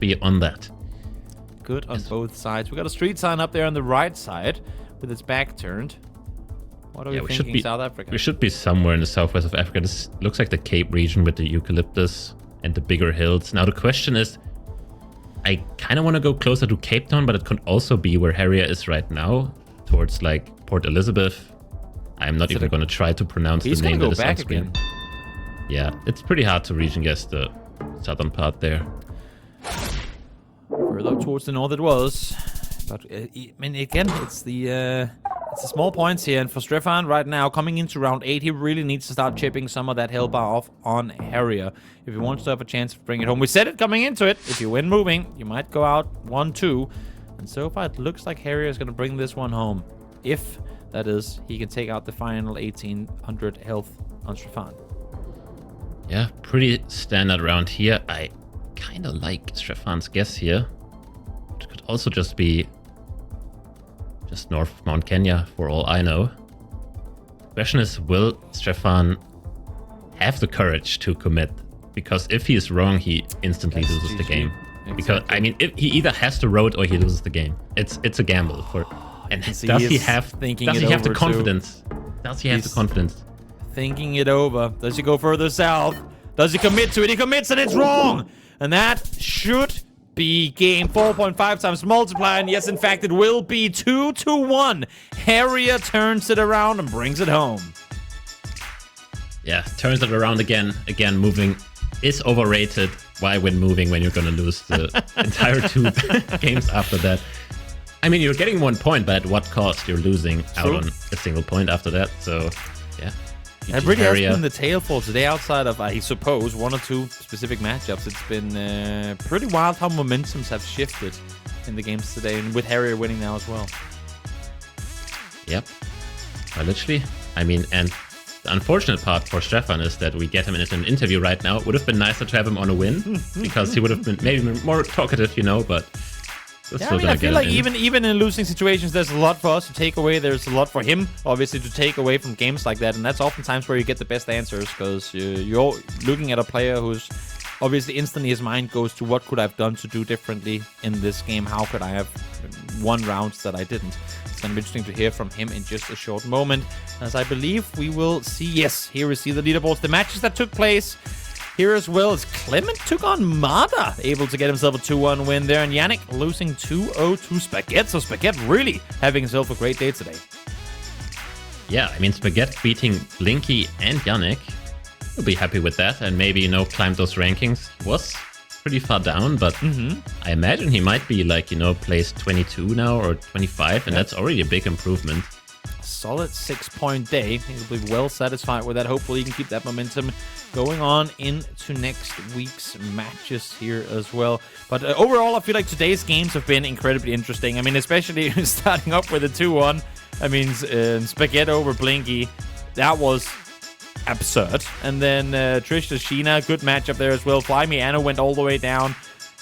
be on that. Good on both sides. We got a street sign up there on the right side with its back turned. What are we thinking, South Africa? We should be somewhere in the southwest of Africa. This looks like the Cape region with the eucalyptus and the bigger hills. Now the question is, I kind of want to go closer to Cape Town, but it could also be where Harrier is right now, towards like Port Elizabeth. I'm not even going to try to pronounce the name that is on screen. Again. Yeah, it's pretty hard to region guess the southern part there. Further up towards the north it was. But I mean, again, it's the small points here. And for Stefan right now, coming into round 8, he really needs to start chipping some of that health bar off on Harrier if he wants to have a chance to bring it home. We said it coming into it. If you win moving, you might go out 1-2. And so far, it looks like Harrier is going to bring this one home. If, that is, he can take out the final 1800 health on Stefan. Yeah, pretty standard round here. I kind of like Stefan's guess here. It could also just be just north of Mount Kenya, for all I know. The question is, will Stefan have the courage to commit? Because if he is wrong, he instantly loses the game. Exactly. Because, I mean, if he either has the road or he loses the game. It's a gamble. And does he have the confidence? Does he have the confidence? Thinking it over. Does he go further south? Does he commit to it? He commits and it's wrong! And that should be game 4.5 times multiply. And yes, in fact, it will be 2-1. Harrier turns it around and brings it home. Yeah, turns it around again. Again, moving is overrated. Why win moving when you're going to lose the entire 2 games after that? I mean, you're getting 1 point, but at what cost? You're losing out on a single point after that. So, yeah. It really has been the tale for today outside of, I suppose, 1 or 2 specific matchups. It's been pretty wild how momentums have shifted in the games today, and with Harrier winning now as well. Yep. Literally. I mean, and the unfortunate part for Stefan is that we get him in an interview right now. It would have been nicer to have him on a win, because he would have been maybe more talkative, you know, but... Yeah, I mean, I feel like even in losing situations, there's a lot for us to take away. There's a lot for him, obviously, to take away from games like that. And that's oftentimes where you get the best answers, because you're looking at a player who's obviously instantly his mind goes to what could I have done to do differently in this game? How could I have won rounds that I didn't? It's going to be interesting to hear from him in just a short moment, as I believe we will see, yes, here we see the leaderboards, the matches that took place. Here as well as Clement took on Mada, able to get himself a 2-1 win there, and Yannick losing 2-0 to Spaghetti. So Spaghetti really having himself a great day today. Yeah, I mean, Spaghetti beating Blinky and Yannick. He'll be happy with that, and maybe, you know, climb those rankings. Was pretty far down, but I imagine he might be like, you know, place 22 now or 25, and that's already a big improvement. Solid 6-point day. He'll be well satisfied with that. Hopefully he can keep that momentum going on into next week's matches here as well. But overall, I feel like today's games have been incredibly interesting. I mean, especially starting up with a 2-1. I mean, Spaghetti over Blinky. That was absurd. And then Trish Sheena, good matchup there as well. Flyme Anna went all the way down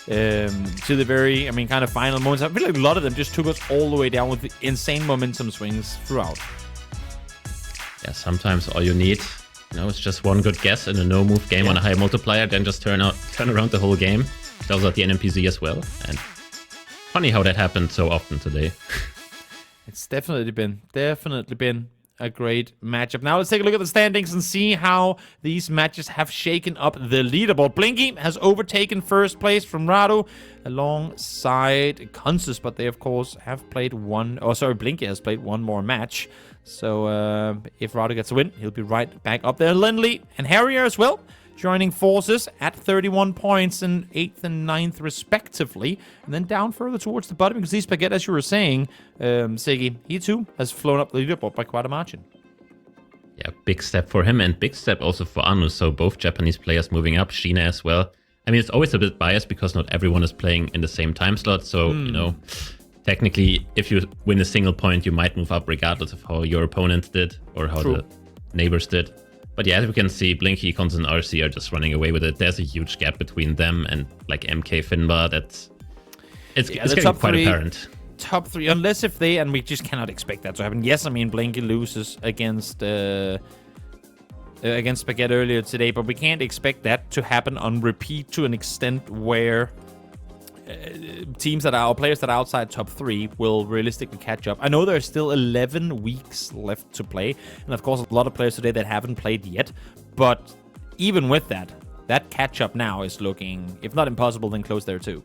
to the very, kind of final moments. I feel like a lot of them just took us all the way down with insane momentum swings throughout. Yeah, sometimes all you need, it's just one good guess in a no-move game on a high multiplier, then just turn around the whole game. That was at the NMPZ as well. And funny how that happened so often today. It's definitely been a great matchup. Now let's take a look at the standings and see how these matches have shaken up the leaderboard. Blinky has overtaken first place from Radu alongside Consus, but they of course have played Blinky has played one more match. So if Radu gets a win, he'll be right back up there. Lindley and Harrier as well, joining forces at 31 points in 8th and 9th respectively. And then down further towards the bottom, because Spaghetti, as you were saying, Siggy, he too has flown up the leaderboard by quite a margin. Yeah, big step for him and big step also for Anu. So both Japanese players moving up, Sheena as well. I mean, it's always a bit biased because not everyone is playing in the same time slot. So, technically, if you win a single point, you might move up regardless of how your opponents did or how the neighbors did. But yeah, as we can see, Blinky, Cons, and RC are just running away with it. There's a huge gap between them and like MK Finbar. It's getting quite apparent. Top 3, unless if they, and we just cannot expect that to happen. Yes, Blinky loses against Spaghetti earlier today, but we can't expect that to happen on repeat to an extent where teams that are, or players that are outside top 3 will realistically catch up. I know there's still 11 weeks left to play, and of course a lot of players today that haven't played yet, but even with that catch up now is looking, if not impossible, then close there too.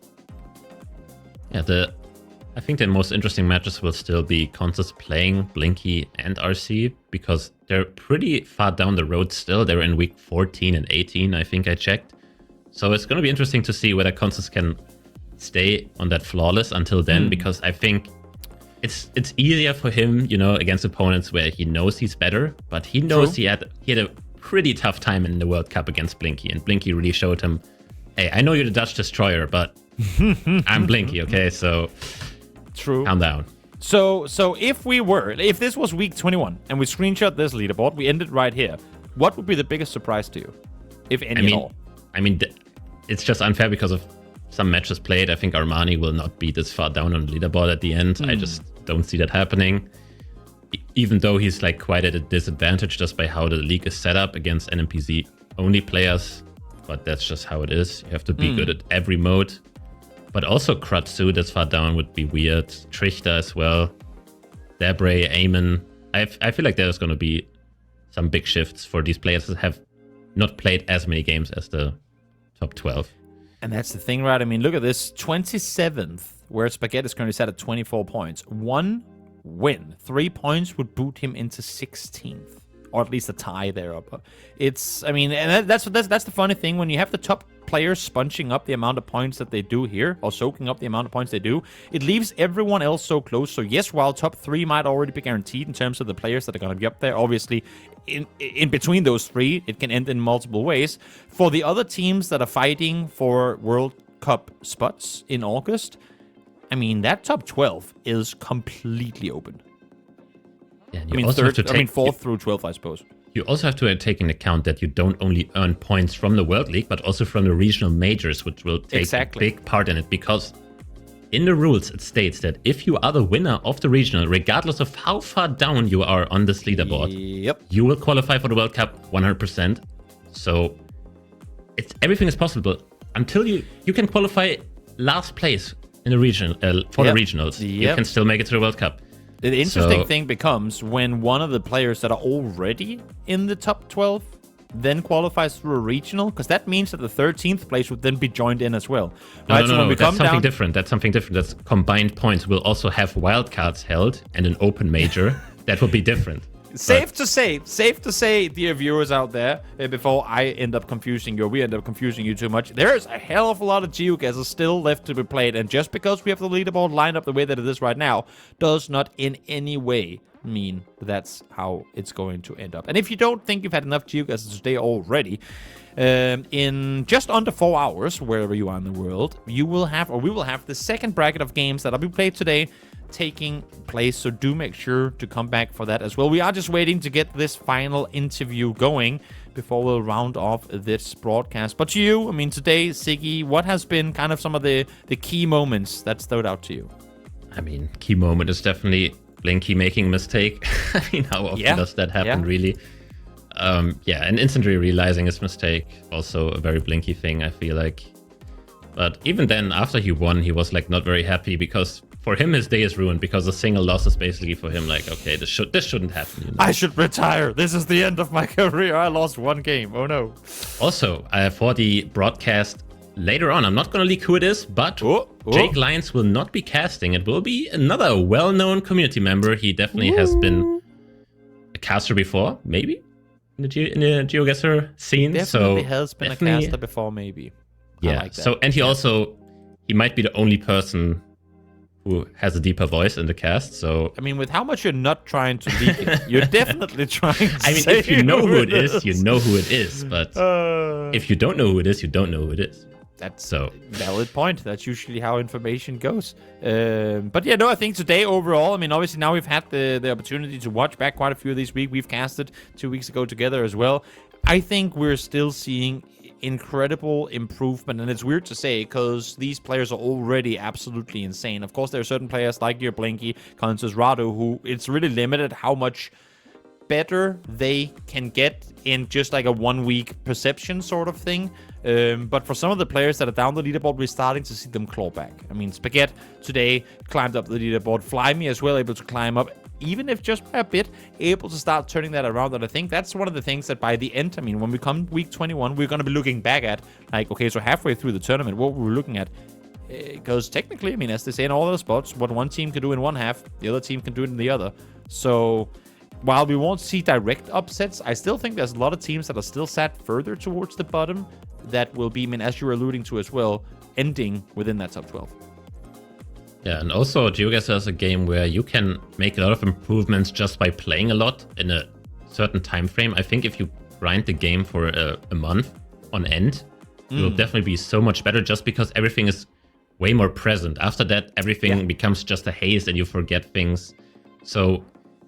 Yeah, I think the most interesting matches will still be Consus playing Blinky and RC, because they're pretty far down the road still. They're in week 14 and 18, I think I checked. So it's going to be interesting to see whether Consus can stay on that flawless until then, because I think it's easier for him, you know, against opponents where he knows he's better, but he knows he had a pretty tough time in the World Cup against Blinky, and Blinky really showed him, hey, I know you're the Dutch Destroyer, but I'm Blinky, okay? So true. Calm down. So if this was week 21 and we screenshot this leaderboard, we ended right here, what would be the biggest surprise to you, if any at all? I mean, it's just unfair because of some matches played. I think Armani will not be this far down on the leaderboard at the end. I just don't see that happening. Even though he's like quite at a disadvantage just by how the league is set up against NMPZ only players. But that's just how it is. You have to be good at every mode. But also Kratsu this far down would be weird. Trichter as well. Debray, Eamon. I feel like there's going to be some big shifts for these players that have not played as many games as the top 12. And that's the thing, right? I mean, look at this. 27th, where Spaghetti is currently set at 24 points. 1 win. 3 points would boot him into 16th. Or at least a tie there. It's, I mean, and that's the funny thing. When you have the top players sponging up the amount of points that they do here, or soaking up the amount of points they do, it leaves everyone else so close. So yes, while top 3 might already be guaranteed in terms of the players that are going to be up there, obviously, in between those 3, it can end in multiple ways. For the other teams that are fighting for World Cup spots in August, I mean, that top 12 is completely open. Yeah, I mean, 4th through 12th, I suppose. You also have to take into account that you don't only earn points from the World League, but also from the regional majors, which will take a big part in it. Because in the rules, it states that if you are the winner of the regional, regardless of how far down you are on this leaderboard, you will qualify for the World Cup 100%. So everything is possible until you can qualify last place in the regional for the regionals. You can still make it to the World Cup. The interesting thing becomes when one of the players that are already in the top 12 then qualifies through a regional, because that means that the 13th place would then be joined in as well. Right? No, that's something different. That's something different. That's combined points. We'll also have wildcards held and an open major. That will be different. Safe to say, dear viewers out there, before I end up confusing you, or we end up confusing you too much, there's a hell of a lot of GeoGuessr still left to be played, and just because we have the leaderboard lined up the way that it is right now, does not in any way mean that's how it's going to end up. And if you don't think you've had enough GeoGuessr today already, in just under 4 hours, wherever you are in the world, you will have, or we will have, the second bracket of games that will be played today taking place, so do make sure to come back for that as well. We are just waiting to get this final interview going before we'll round off this broadcast. But to you, I mean, today, Siggy, what has been kind of some of the key moments that stood out to you? I mean, key moment is definitely Blinky making a mistake. I mean, how often does that happen, really? And instantly realizing his mistake, also a very Blinky thing, I feel like. But even then, after he won, he was like not very happy, because for him, his day is ruined, because a single loss is basically for him like, okay, this shouldn't happen. You know? I should retire. This is the end of my career. I lost 1 game. Oh no. Also, for the broadcast later on, I'm not going to leak who it is, but Jake Lyons will not be casting. It will be another well-known community member. He definitely has been a caster before, maybe in the GeoGuessr scene. Definitely has been a caster before, maybe. Yeah. Like so, and he might be the only person who has a deeper voice in the cast. So I mean, with how much you're not trying to leak it, you're definitely trying to say if you know who it is, you know who it is. But if you don't know who it is, you don't know who it is. That's so valid point. That's usually how information goes. But yeah, no, I think today overall, I mean, obviously now we've had the opportunity to watch back quite a few of these weeks. We've casted 2 weeks ago together as well. I think we're still seeing incredible improvement, and it's weird to say because these players are already absolutely insane. Of course, there are certain players like your Blinky, Consus, Rado, who it's really limited how much better they can get in just like a 1 week perception sort of thing. But for some of the players that are down the leaderboard, we're starting to see them claw back. I mean, Spaghetti today climbed up the leaderboard. Flyme as well, able to climb up, even if just by a bit, able to start turning that around. And I think that's one of the things that by the end, I mean, when we come week 21, we're going to be looking back at, like, okay, so halfway through the tournament, what were we looking at? Because technically, I mean, as they say in all other spots, what one team can do in one half, the other team can do it in the other. So while we won't see direct upsets, I still think there's a lot of teams that are still sat further towards the bottom that will be, I mean, as you were alluding to as well, ending within that top 12. Yeah, and also GeoGuessr is a game where you can make a lot of improvements just by playing a lot in a certain time frame. I think if you grind the game for a month on end, you'll definitely be so much better just because everything is way more present. After that, everything becomes just a haze and you forget things. So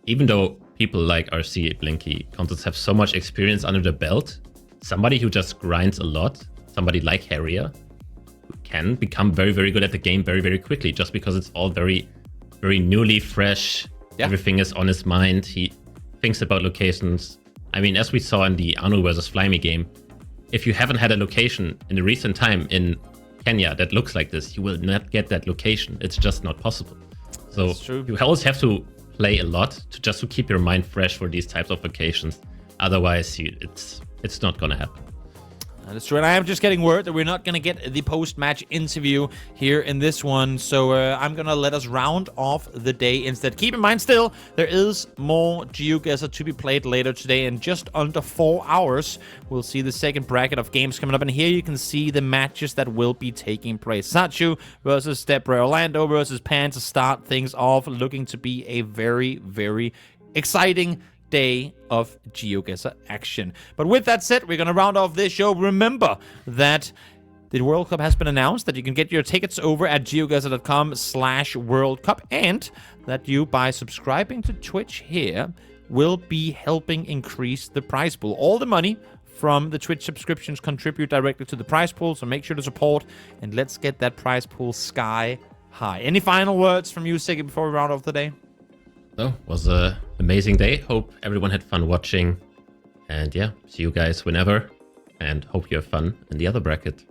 even though people like RC, Blinky, Constance have so much experience under the belt, somebody who just grinds a lot, somebody like Harrier, can become very, very good at the game very, very quickly just because it's all very, very newly fresh. Yeah. Everything is on his mind. He thinks about locations. I mean, as we saw in the Anu versus Flyme game, if you haven't had a location in the recent time in Kenya that looks like this, you will not get that location. It's just not possible. So you always have to play a lot to keep your mind fresh for these types of occasions. Otherwise, it's not going to happen. That's true, and I am just getting word that we're not going to get the post-match interview here in this one, so I'm going to let us round off the day instead. Keep in mind still, there is more GeoGuessr to be played later today. In just under 4 hours, we'll see the second bracket of games coming up, and here you can see the matches that will be taking place. Sachu versus Debra, Orlando versus Pan to start things off, looking to be a very, very exciting day of GeoGuessr action. But with that said, we're going to round off this show. Remember that the World Cup has been announced, that you can get your tickets over at geoguessr.com/World Cup, and that you, by subscribing to Twitch here, will be helping increase the prize pool. All the money from the Twitch subscriptions contribute directly to the prize pool, so make sure to support, and let's get that prize pool sky high. Any final words from you, Siggy, before we round off the day? So, it was an amazing day. Hope everyone had fun watching. And yeah, see you guys whenever. And hope you have fun in the other bracket.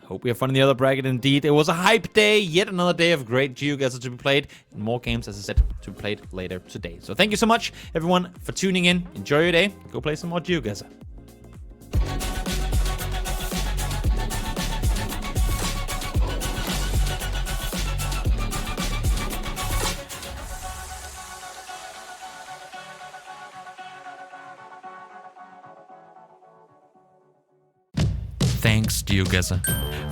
Hope we have fun in the other bracket indeed. It was a hype day. Yet another day of great GeoGuessr to be played. And more games, as I said, to be played later today. So thank you so much, everyone, for tuning in. Enjoy your day. Go play some more GeoGuessr. Thanks, GeoGuessr,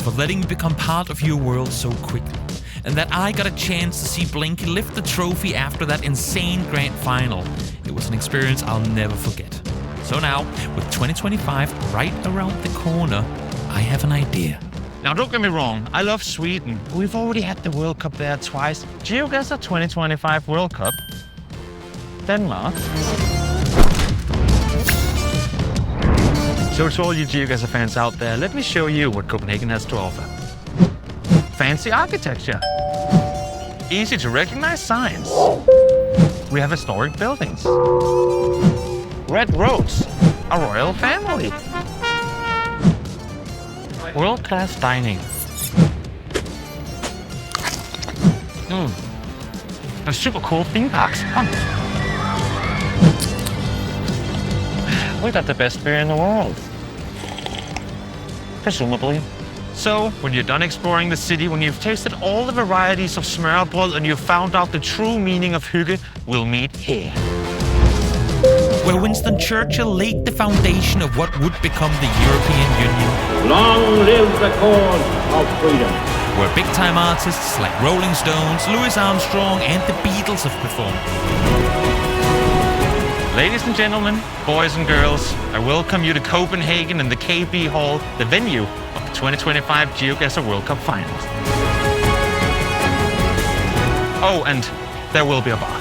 for letting me become part of your world so quickly, and that I got a chance to see Blinky lift the trophy after that insane grand final. It was an experience I'll never forget. So now, with 2025 right around the corner, I have an idea. Now, don't get me wrong, I love Sweden. We've already had the World Cup there twice. GeoGuessr 2025 World Cup. Denmark. So to all you GeoGuessr fans out there, let me show you what Copenhagen has to offer. Fancy architecture. Easy to recognize signs. We have historic buildings. Red roads. A royal family. World-class dining. A super cool theme parks. We got the best beer in the world. Presumably. So, when you're done exploring the city, when you've tasted all the varieties of smørrebrød and you've found out the true meaning of hygge, we'll meet here. Where Winston Churchill laid the foundation of what would become the European Union. Long live the cause of freedom. Where big-time artists like Rolling Stones, Louis Armstrong, and the Beatles have performed. Ladies and gentlemen, boys and girls, I welcome you to Copenhagen and the KB Hall, the venue of the 2025 GeoGuessr World Cup Finals. Oh, and there will be a bar.